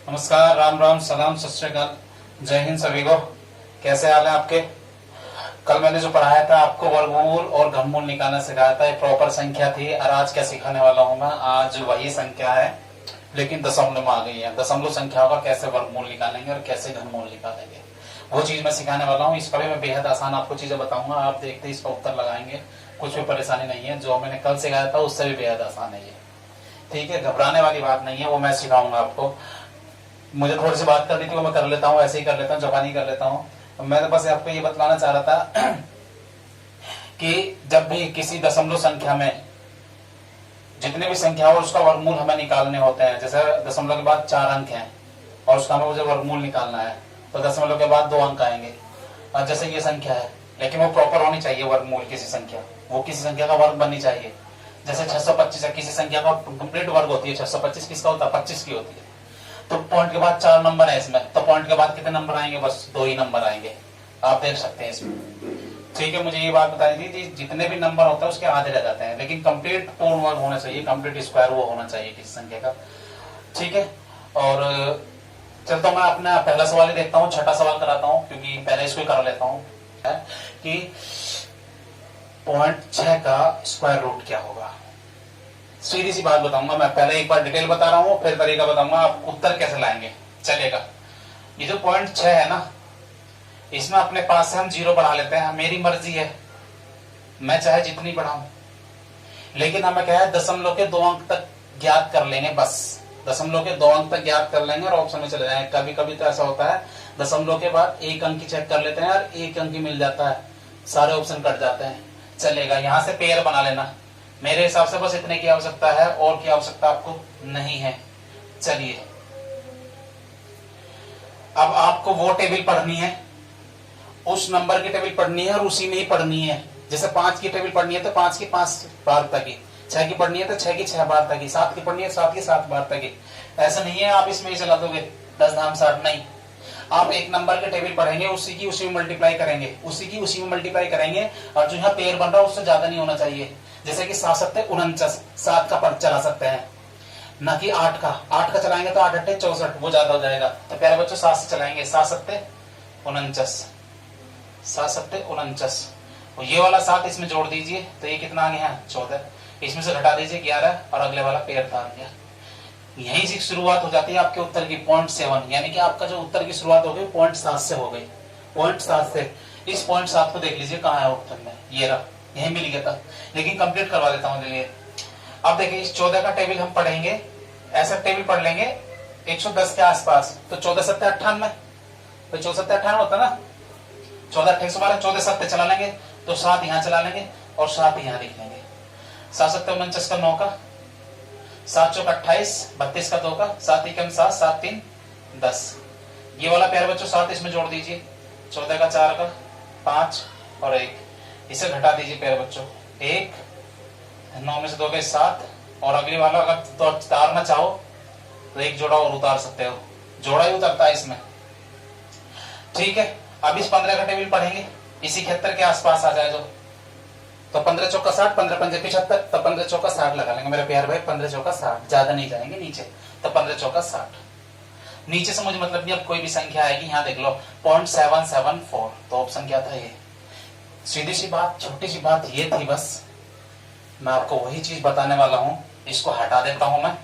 नमस्कार, राम राम, सलाम, सत श्री अकाल, जय हिंद सभी को। कैसे हाल है आपके? कल मैंने जो पढ़ाया था आपको वर्गमूल और घनमूल निकालना सिखाया था, एक प्रॉपर संख्या थी। और आज क्या सिखाने वाला हूं मैं? आज वही संख्या है लेकिन दशमलव में आ गई है। दशमलव संख्याओं का कैसे वर्गमूल निकालेंगे और कैसे घनमूल निकालेंगे, वो चीज मैं सिखाने वाला हूँ। इसका भी मैं बेहद आसान आपको चीजें बताऊंगा, आप देखते इसका उत्तर लगाएंगे, कुछ भी परेशानी नहीं है। जो मैंने कल सिखाया था उससे भी बेहद आसान है ये, ठीक है? घबराने वाली बात नहीं है, वो मैं सिखाऊंगा आपको। मुझे थोड़ी सी बात करनी थी, वो मैं कर लेता हूँ, ऐसे ही कर लेता हूँ, जबानी कर लेता हूँ। मैं तो बस आपको ये बतलाना चाह रहा था कि जब भी किसी दशमलव संख्या में जितने भी संख्या हो उसका वर्गमूल हमें निकालने होते हैं। जैसे दशमलव के बाद 4 अंक हैं और उसका हमें मुझे वर्गमूल निकालना है, तो दशमलव के बाद 2 अंक आएंगे। और जैसे ये संख्या है, लेकिन वो प्रॉपर होनी चाहिए वर्गमूल, किसी संख्या, वो किसी संख्या का वर्ग बननी चाहिए। जैसे 625 है, किसी संख्या का कंप्लीट वर्ग होती है। 625 किसका होता है? 25 की होती है। तो पॉइंट के बाद 4 नंबर है इसमें, तो पॉइंट के बाद कितने नंबर आएंगे? बस 2 ही नंबर आएंगे, आप देख सकते हैं इसमें, ठीक है? मुझे ये बात बताई थी, जितने भी नंबर होता है उसके आधे रह जाते हैं, लेकिन कंप्लीट पूर्ण वर्ग होना चाहिए, कंप्लीट स्क्वायर वो होना चाहिए किसी संख्या का, ठीक है? और चलता हूं मैं अपना पहला सवाल ही देखता हूँ, छठा सवाल कराता हूँ, क्योंकि पहले इसको कर लेता हूँ कि 0.6 का स्क्वायर रूट क्या होगा। सीधी सी बात बताऊंगा मैं, पहले एक बार डिटेल बता रहा हूँ, फिर तरीका बताऊंगा आप उत्तर कैसे लाएंगे, चलेगा? ये जो 0.6 है ना, इसमें अपने पास से हम 0 बढ़ा लेते हैं। मेरी मर्जी है, मैं चाहे जितनी बढ़ाऊं, लेकिन हमें क्या है, दशमलव के 2 अंक तक ज्ञात कर लेंगे। बस दशमलव के 2 अंक तक ज्ञात कर लेंगे और ऑप्शन में चले जाएंगे। कभी कभी तो ऐसा होता है, दशमलव के बाद 1 अंक ही चेक कर लेते हैं और 1 अंक ही मिल जाता है, सारे ऑप्शन कट जाते हैं, चलेगा? यहां से पेयर बना लेना। मेरे हिसाब से बस इतने की आवश्यकता है, और की आवश्यकता आपको नहीं है। चलिए, अब आपको वो टेबल पढ़नी है, उस नंबर की टेबल पढ़नी है और उसी में ही पढ़नी है। जैसे 5 की टेबल पढ़नी है तो 5 की 5 बार तक ही, 6 की पढ़नी है तो 6 की 6 बार तक ही, 7 की पढ़नी है 7 की 7 बार तक ही। ऐसा नहीं है आप इसमें ही चला दोगे 10 धाम 60, नहीं। आप एक नंबर के टेबल पढ़ेंगे, उसी की उसी में मल्टीप्लाई करेंगे, उसी की उसी में मल्टीप्लाई करेंगे, और जो यहाँ पेयर बन रहा है उससे ज्यादा नहीं होना चाहिए। जैसे कि 7 सत्ते 49, 7 का पढ़ चला सकते हैं, ना कि 8 का। 8 का चलाएंगे तो 8 अट्ठे 64, वो ज्यादा हो जाएगा। तो प्यारे बच्चों 7 से चलाएंगे, 7 सत्ते 49, 7 सत्ते 49, और ये वाला 7 इसमें जोड़ दीजिए तो ये कितना आ गया? 14। इसमें से घटा दीजिए 11, और अगले वाला पेयर था गया। यहीं से शुरुआत हो जाती है आपके उत्तर की 0.7, यानी कि आपका जो उत्तर की शुरुआत हो गई 0.7 से हो गई, 0.7 से। इस 0.7 को देख लीजिए कहाँ है उत्तर में, ये रहा, यही मिल गया था, लेकिन कंप्लीट करवा देता हूँ। चलिए अब देखिए, इस 14 का टेबल हम पढ़ेंगे, ऐसा टेबल पढ़ लेंगे 110 के आसपास, तो 14 सत्ते 98, तो 14 सत्ते 98 होता ना, 14 अट्ठे 112, 14 सत्ते चला लेंगे तो 7 यहाँ चला लेंगे और 7 यहाँ लिख लेंगे। 7 सत्ते 49 का 9 का, 7 चौक 28, 32 का 2 का, 7 एकम 7, 7 3 10। ये वाला प्यारे बच्चों 7 इसमें जोड़ दीजिए, 14 का 4 का 5 और 1, इसे घटा दीजिए प्यारे बच्चों 1, 9 में से 2 गए 7, और अगली वाला अगर तो उतारना चाहो तो 1 जोड़ा और उतार सकते हो, जोड़ा ही उतरता है इसमें, ठीक है? अब इस 15 का टेबल पढ़ेंगे, इसी 71 के आसपास आ जाए जो, तो 15 चौका 60, 15 पंजे 75, तो 15 चौका 60 लगा लेंगे मेरे प्यार भाई, 15 चौका 60, ज्यादा नहीं जाएंगे नीचे, तो 15 चौका 60। नीचे से मुझे मतलब नहीं, अब कोई भी संख्या आएगी, यहाँ देख लो 0.774, तो ऑप्शन क्या था? ये। सीधी सी बात, छोटी सी बात ये थी बस, मैं आपको वही चीज बताने वाला हूं। इसको हटा देता हूं मैं।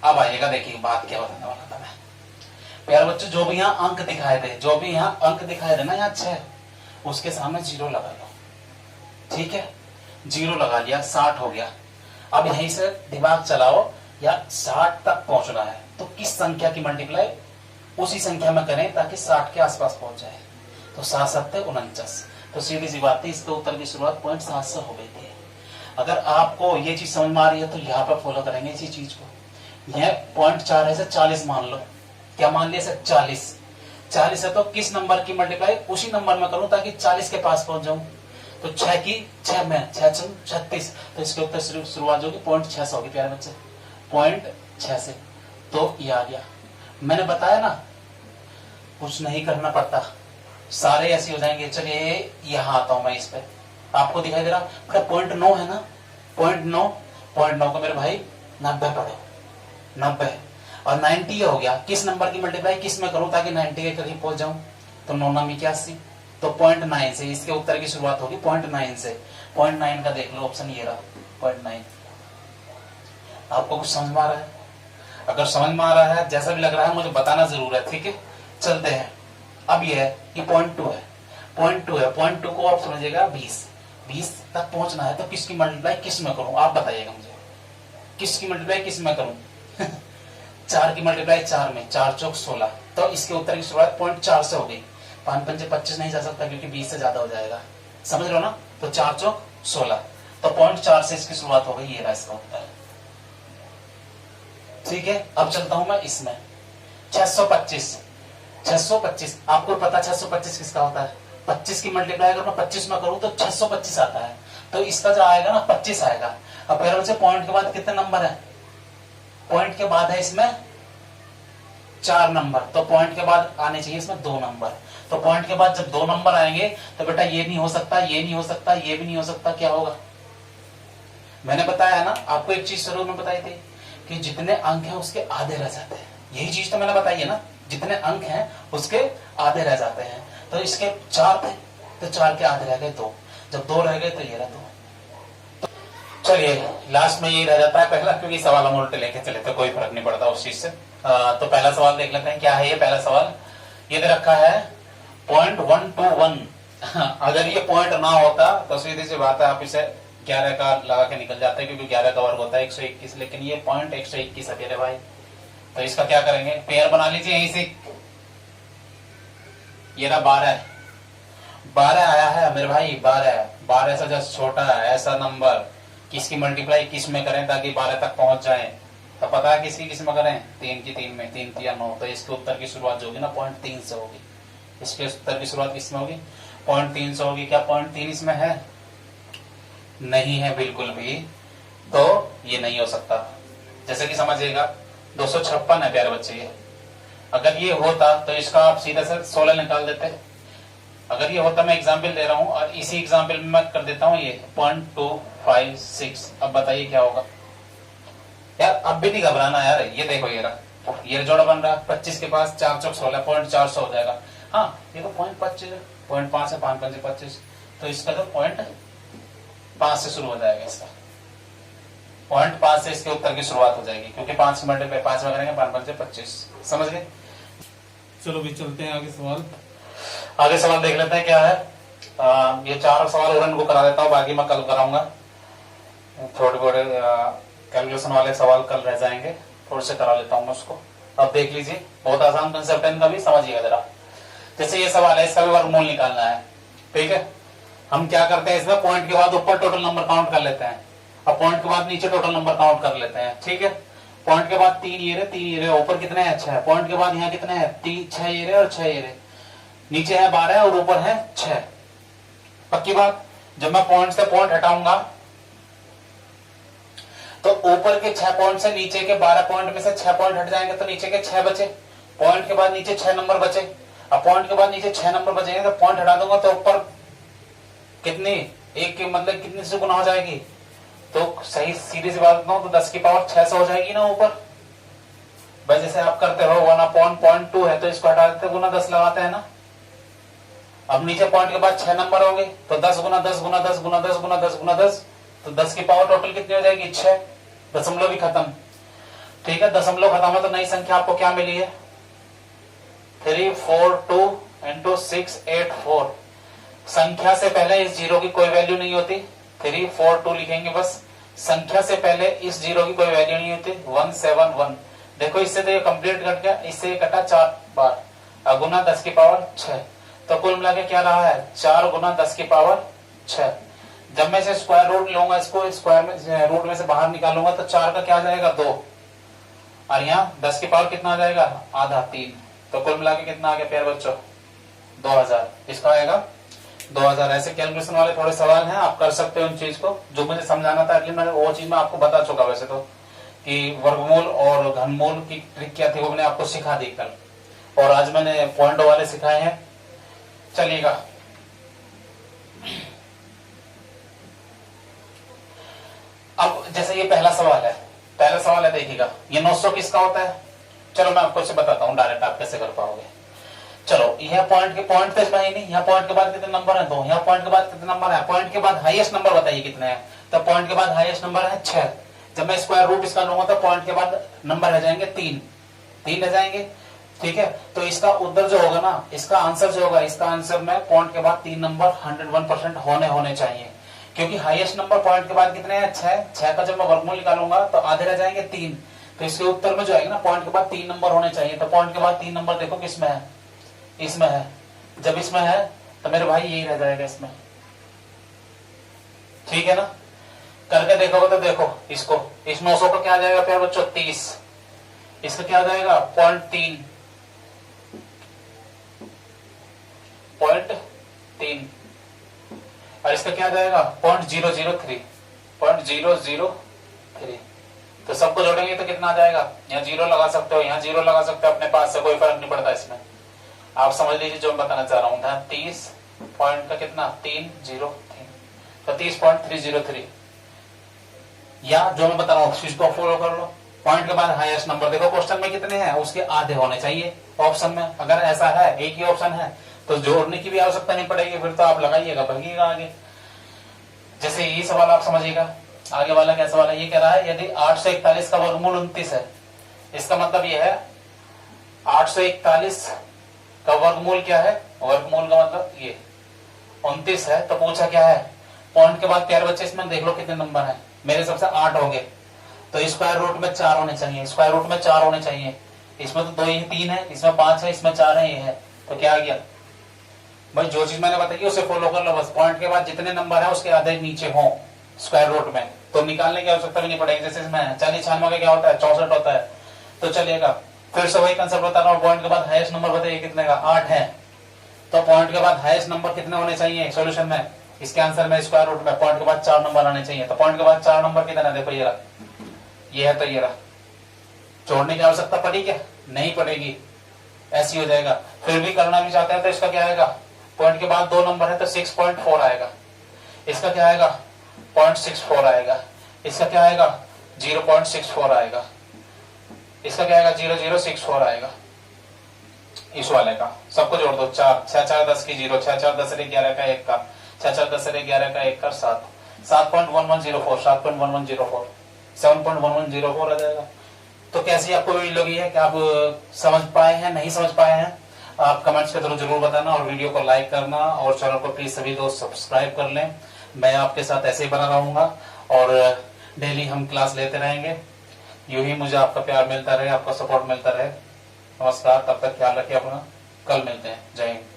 अब आइएगा, देखिए बात क्या बताने वाला था मैं। प्यारे बच्चों, जो भी यहाँ अंक दिखाए थे, जो भी यहाँ अंक दिखाए थे ना, यहाँ 6, उसके सामने 0 लगा लो, ठीक है? 0 लगा लिया, 60 हो गया। अब यहीं से दिमाग चलाओ, या 60 तक पहुंचना है तो किस संख्या की मल्टीप्लाई उसी संख्या में करें ताकि 60 के आसपास पहुंच जाए। तो 7 सत्ते 49, तो सीधी सी बात थी, इसके उत्तर की शुरुआत 0.7 से हो गई थी। अगर आपको ये चीज समझ में आ रही है तो यहाँ पर फॉलो करेंगे इसी चीज को। यह 0.4 है से 40 मान लो, क्या मान लिया सर? 40। 40 है तो किस नंबर की मल्टीप्लाई उसी नंबर में करूं ताकि 40 के पास पहुंच जाऊं। तो 6 की 6 में 6 36, तो इसके उत्तर शुरुआत जो 0.6 से होगी प्यारे बच्चे, 0.6 से। तो ये आ गया, मैंने बताया ना, कुछ नहीं करना पड़ता, सारे ऐसे हो जाएंगे। चलिए यहाँ आता हूं मैं इस पे, आपको दिखाई दे रहा बेटा 0.9 है ना, 0.9 को मेरे भाई 90 पढ़ो, 90। और 90 हो गया, किस नंबर की मल्टीप्लाई किस में करूं ताकि 90 के करीब पहुंच जाऊं, तो 9 81, तो 0.9 से इसके उत्तर की शुरुआत होगी 0.9 से। 0.9 का देख लो ऑप्शन ये रहा 0.9। आपको कुछ समझ में आ रहा है? अगर समझ में आ रहा है, जैसा भी लग रहा है मुझे बताना जरूर है, ठीक है। चलते हैं, अब ये है कि 0.2 है, 0.2 है, 0.2 को आप समझिएगा 20 तक पहुंचना है, तो किसकी मल्टीप्लाई किस में करूं आप बताइएगा मुझे, किसकी मल्टीप्लाई किस में करूं 4 की मल्टीप्लाई 4 में, 4 चौक 16, तो इसके उत्तर की शुरुआत 0.4 से हो गई। 5 पंजे 25 नहीं जा सकता क्योंकि 20 से ज्यादा हो जाएगा, समझ लो ना, तो 4 चौक 16, तो 0.4 से इसकी शुरुआत हो गई, ये रहा इसका उत्तर, ठीक है। अब चलता हूं मैं इसमें 625 आपको पता 625 किसका होता है, 25 की मल्टीप्लाई अगर मैं 25 में करूं तो 625 आता है, तो इसका जो आएगा ना 25 आएगा। अब फिर से पॉइंट के बाद कितने नंबर है, पॉइंट के बाद है इसमें 4 नंबर, तो पॉइंट के बाद आने चाहिए इसमें 2 नंबर, तो पॉइंट के बाद जब 2 नंबर आएंगे तो बेटा ये नहीं हो सकता, ये नहीं हो सकता, ये भी नहीं हो सकता, क्या होगा, मैंने बताया ना आपको एक चीज शुरू में बताई थी कि जितने अंक हैं उसके आधे रह जाते हैं, यही चीज तो मैंने बताई है ना, जितने अंक हैं उसके आधे रह जाते हैं, तो इसके 4 थे तो 4 के आधे रह गए 2, जब 2 रह गए तो ये रह 2। चलिए लास्ट में यही रह जाता है पहला, क्योंकि सवाल हम उल्टे लेके चले तो कोई फर्क नहीं पड़ता उस चीज से। तो पहला सवाल देख लेते हैं, क्या है ये पहला सवाल, ये दे रखा है 0.121 अगर ये पॉइंट ना होता तो सीधी सी बात है आप इसे 11 का लगा के निकल जाते हैं, क्योंकि 11 का वर्ग होता है 121, लेकिन ये 0.121 है मेरे भाई, तो इसका क्या करेंगे, पेयर बना लीजिए यहीं से, ये रहा 12 आया है मेरे भाई, 12 से जस्ट छोटा है ऐसा नंबर किसकी मल्टीप्लाई किस में करें ताकि 12 तक पहुंच जाए, तो पता है किसकी किस में करें, 3 की 3 में, 3 3 9, तो इसके उत्तर की शुरुआत जो होगी ना 0.3 से होगी, इसके उत्तर की शुरुआत किस में होगी 0.3 से होगी। क्या 0.3 इसमें है, नहीं है बिल्कुल भी, तो ये नहीं हो सकता। जैसे कि समझिएगा 256 है प्यारे बच्चे, ये अगर ये होता तो इसका आप सीधे से 16 निकाल देते, अगर ये होता, मैं एग्जाम्पल दे रहा हूं और इसी एग्जाम्पल में मैं कर देता हूं ये 0.256, अब बताइए क्या होगा यार, अब भी नहीं घबराना यार, ये देखो ये जोड़ा बन रहा है 25 के पास 4 चौक 16, 0.400 हो जाएगा, हाँ ये तो 0.5 है, 0.5 है, 5 पंजे 25, तो इसका तो 0.5 से शुरू हो जाएगा, इसका 0.5 से इसके उत्तर की शुरुआत हो जाएगी, क्योंकि 5 की मल्टीप्लाई 5 में करेंगे 5 पंजे 25, समझ गए। चलो भी चलते हैं आगे सवाल देख लेते हैं क्या है। ये 4 सवाल और इनको करा देता हूँ, बाकी मैं कल कराऊंगा, थोड़े थोड़े कैलकुलेशन वाले सवाल कल रह जाएंगे, थोड़े से करा लेता हूँ मैं उसको। अब देख लीजिए, बहुत आसान कंसेप्ट है इनका भी, समझिएगा जरा। जैसे ये सवाल है, इसका भी वर्गमूल निकालना है, ठीक है। हम क्या करते हैं, इसमें पॉइंट के बाद ऊपर टोटल नंबर काउंट कर लेते हैं, अब पॉइंट के बाद नीचे टोटल नंबर काउंट कर लेते हैं, ठीक है। पॉइंट के बाद 3 ये रहे, ऊपर कितने हैं 6, पॉइंट के बाद यहाँ कितने हैं 6 ये रहे और 6 ये रहे, नीचे है 12 और ऊपर है 6। पक्की बात, जब मैं पॉइंट से पॉइंट हटाऊंगा तो ऊपर के 6 पॉइंट से नीचे के 12 पॉइंट में से 6 पॉइंट हट जाएंगे, तो नीचे के 6 बचे, पॉइंट के बाद नीचे 6 नंबर बचे, अब पॉइंट के बाद नीचे 6 नंबर बचेंगे तो पॉइंट हटा दूंगा तो ऊपर कितनी, एक की मतलब कितने से गुना हो जाएगी, तो सही सीधी सी बात बताऊं तो 10 की पावर 6 से हो जाएगी ना ऊपर। भाई जैसे आप करते हो 1/0.2 है तो इसको हटा देते गुना 10 लगाते हैं ना। अब नीचे पॉइंट के बाद 6 नंबर होंगे तो 10 गुना 10 गुना 10 गुना 10 गुना 10 गुना 10, तो 10 की पावर टोटल कितनी हो जाएगी 6, दशमलव भी खत्म, ठीक है। दशमलव खत्म है तो नई संख्या आपको क्या मिली है 342 into 684। संख्या से पहले इस जीरो की कोई वैल्यू नहीं होती, 342 लिखेंगे बस, संख्या से पहले इस जीरो की कोई वैल्यू नहीं होती, 171। देखो इससे तो ये कंप्लीट कट गया, इससे ये कटा 4 बार, अगुना 10 की पावर 6, तो कुल मिला के क्या रहा है 4 गुना 10 की पावर 6। जब मैं इसे स्क्वायर रूट लूंगा, इसको स्क्वायर में रूट में से बाहर निकालूंगा तो 4 का क्या आ जाएगा 2, और यहाँ 10 की पावर कितना आ जाएगा आधा 3, तो कुल मिला के कितना आ गया प्यारे बच्चों 2000, इसका आएगा 2000। ऐसे कैलकुलेशन वाले थोड़े सवाल हैं, आप कर सकते हो उन चीज को, जो मुझे समझाना था मैं वो चीज मैं आपको बता चुका वैसे तो, कि वर्गमूल और घनमूल की ट्रिक क्या थी वो मैंने आपको सिखा दी कल, और आज मैंने पॉइंट वाले सिखाए हैं। चलिएगा अब जैसे ये पहला सवाल है देखिएगा, ये 900 किसका होता है, चलो मैं आपको इसे बताता हूँ डायरेक्ट, आप कैसे कर पाओगे। चलो यहाँ पॉइंट के पॉइंट तो इसमें ही नहीं, यहाँ पॉइंट के बाद कितने नंबर है 2, यहाँ पॉइंट के बाद कितने नंबर है, पॉइंट के बाद हाईएस्ट नंबर बताइए कितने हैं, तो पॉइंट के बाद हाईएस्ट नंबर है 6। जब मैं स्क्वायर रूट इसका लूंगा तो पॉइंट के बाद नंबर रह जाएंगे 3 रह जाएंगे। ठीक है, तो इसका उत्तर जो होगा ना, इसका आंसर जो होगा, इसका आंसर में पॉइंट के बाद 3 नंबर 101% होने चाहिए, क्योंकि हाईएस्ट नंबर पॉइंट के बाद कितने हैं 6 का जब मैं वर्गमूल निकालूंगा तो आधे रह जाएंगे 3, तो इसके उत्तर में जो आएगा ना पॉइंट के बाद 3 नंबर होने चाहिए। तो पॉइंट के बाद 3 नंबर देखो किसमें है, इसमें है। जब इसमें है तो मेरे भाई यही रह जाएगा इसमें। ठीक है ना, करके देखोगे तो देखो इसको, इस 900 का क्या आ जाएगा प्यार बच्चों 30, इसका क्या आ जाएगा 0.3 और इसका क्या आ जाएगा 0.003। तो सबको जोड़ेंगे तो कितना आ जाएगा, यहाँ 0 लगा सकते हो, यहाँ 0 लगा सकते हो, अपने पास से कोई फर्क नहीं पड़ता इसमें। आप समझ लीजिए जो मैं बताना चाह रहा हूँ, 30 पॉइंट का कितना 303, तो 30.303, या जो मैं बता रहा हूँ इसको फॉलो कर लो। पॉइंट के बाद हाईएस्ट नंबर देखो क्वेश्चन में कितने हैं, उसके आधे होने चाहिए ऑप्शन में। अगर ऐसा है एक ही ऑप्शन है तो जोड़ने की भी आवश्यकता नहीं पड़ेगी, फिर तो आप लगाइएगा भागिएगा आगे। जैसे ये सवाल आप समझिएगा, आगे वाला क्या सवाल है, ये कह रहा है यदि 841 का वर्गमूल 29 है, इसका मतलब ये है 841 का वर्गमूल क्या है, वर्गमूल का मतलब ये 29 है। तो पूछा क्या है, पॉइंट के बाद प्यारे बच्चे इसमें देख लो कितने नंबर है, मेरे सबसे 8 होंगे, तो स्क्वायर रूट में 4 होने चाहिए, स्क्वायर रूट में 4 होने चाहिए। इसमें तो 2 ही 3 है, इसमें 5 है, इसमें 4 है, ये है, तो क्या आ गया भाई, जो चीज मैंने बताई उसे फॉलो कर लो बस। पॉइंट के बाद जितने नंबर है उसके आधे नीचे हो स्क्वायर रूट में, तो निकालने की आवश्यकता भी नहीं पड़ेगी। जैसे इसमें 40 96 का क्या होता है 64 होता है, तो चलिएगा फिर से वही कंसेप्ट बता रहा हूँ। पॉइंट के बाद हाईएस्ट नंबर बताइए कितने का 8 है, तो पॉइंट के बाद हाईएस्ट नंबर कितने होने चाहिए सॉल्यूशन में, इसके आंसर में स्क्वायर रूट में पॉइंट के बाद 4 नंबर आने चाहिए। तो पॉइंट के बाद 4 नंबर कितने देखो ये रहा, ये है, तो ये रहा। जोड़ने की आवश्यकता पड़ी क्या, नहीं पड़ेगी, ऐसी हो जाएगा। फिर भी करना भी चाहते हैं तो इसका क्या आएगा, पॉइंट के बाद 2 नंबर है तो 6.4 आएगा, इसका क्या आएगा 0.64 आएगा, इसका क्या आएगा 0.64 आएगा, इसका क्या आएगा 0064 आएगा। इस वाले का सबको जोड़ दो, 4 6 4 10 की 0, 6 4 10 11 का 1 का, 6 4 10 11 का 1 का 7, 7.1104 7.1104 7.1104 आ जाएगा। तो कैसी आपको वीडियो लगी है, क्या आप समझ पाए हैं, नहीं समझ पाए हैं, आप कमेंट्स के थ्रू जरूर बताना, और वीडियो को लाइक करना, और चैनल को प्लीज सभी दोस्त सब्सक्राइब कर लें। मैं आपके साथ ऐसे ही बना रहूंगा और डेली हम क्लास लेते रहेंगे। यूं ही मुझे आपका प्यार मिलता रहे, आपका सपोर्ट मिलता रहे। नमस्कार, तब तक ख्याल रखिए अपना, कल मिलते हैं, जय हिंद।